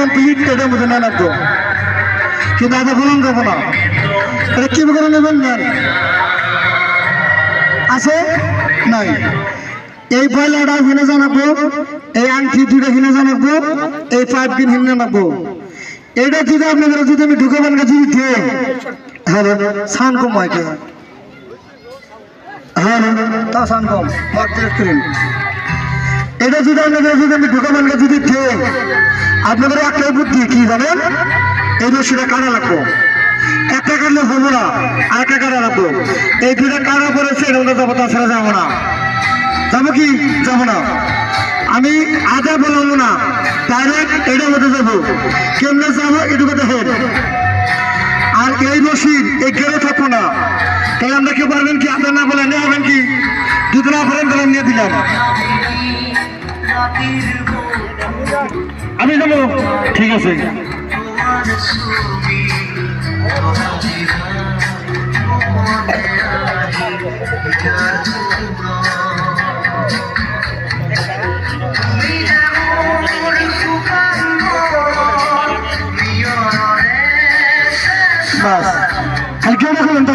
complete এটার মধ্যে না লাগতো কিন্তু আধা ফলন যাবো না এটা কি করে নেবেন নেন আছে নাই এই পয়লাটা কিনে জানাবো এই আংটি দুটো কিনে জানাবো এই পাইপ কিনে জানাবো এটা যদি আপনাদের যদি আমি ঢুকাবেন কাছে দিতে হ্যাঁ সাউন্ড কম হয় হ্যাঁ তা সাউন্ড কম করেন এটা যদি আপনাদের যদি আমি ঢুকাবেন কাছে দিতে আপনাদের একটাই বুদ্ধি কি জানেন এই রশিটা কাটা লাগবো একটা কাটলে হবো না আর একটা কাটা লাগবো এই দুটা কাটা পড়েছে এটা মধ্যে যাবো তাছাড়া যাবো না যাবো কি যাবো না আমি আধা বলবো না ডাইরেক্ট এটার মধ্যে যাবো কেমনে যাবো এটুকু দেখেন আর এই রশির এই গেড়ে থাকবো না তাহলে আমরা কেউ পারবেন কি আপনার না বলে নিয়ে হবেন কি যদি না পারেন তাহলে নিয়ে দিলাম আমি যাবো ঠিক আছে বাস কালকে দেখলেন তো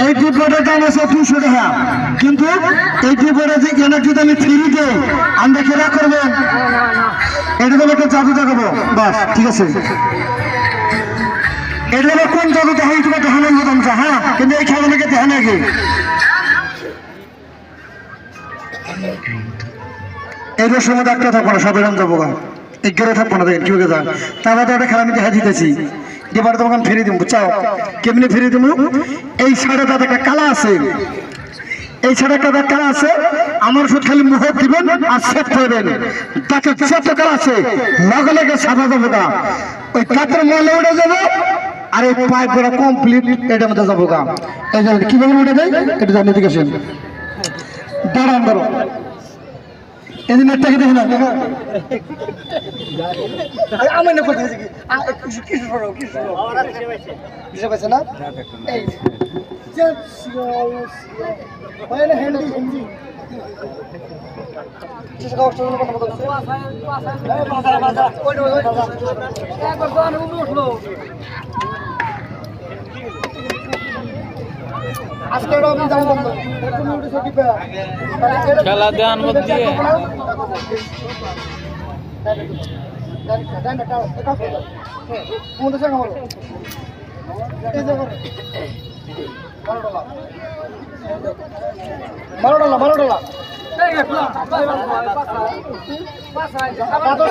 এই টিপের দাম আছে 200 টাকা কিন্তু এই টিপের যে কেনা যদি আমি ফ্রি দেই আমরা কেনা করবেন এটা তো একটা জাদু দেখাবো বাস ঠিক আছে এটা হলো কোন জাদু দেখা এইটুকু দেখানোর মতন হ্যাঁ কিন্তু এই খেলাটাকে দেখা নাকি এইটার সময় একটা থাকবো না সব এরকম যাবো এই গেড়ে থাকবো না দেখেন কি হয়ে যান তারপরে তো একটা খেলা আমি দেখা দিতেছি এবার তোমাকে ফিরে দিব চাও কেমনি ফিরে দিব এই সাড়ে তাতে একটা কালা আছে এই সাড়ে একটা কালা আছে আমার শুধু খালি মুখ দিবেন আর সেট করবেন তাকে যত কালা আছে লগে লগে সাদা যাবে না ওই কাতের মলে উঠে যাবে আর এই পাইপ গুলো কমপ্লিট এটার মধ্যে যাবো গা এই যে কিভাবে উঠে দেয় এটা জানি দিকে আসেন দাঁড়ান দাঁড়ো এই যে নেটটাকে দেখে না আমার না কোথায় কি বুঝতে পারছে না খেলা দেন মধ্যে $12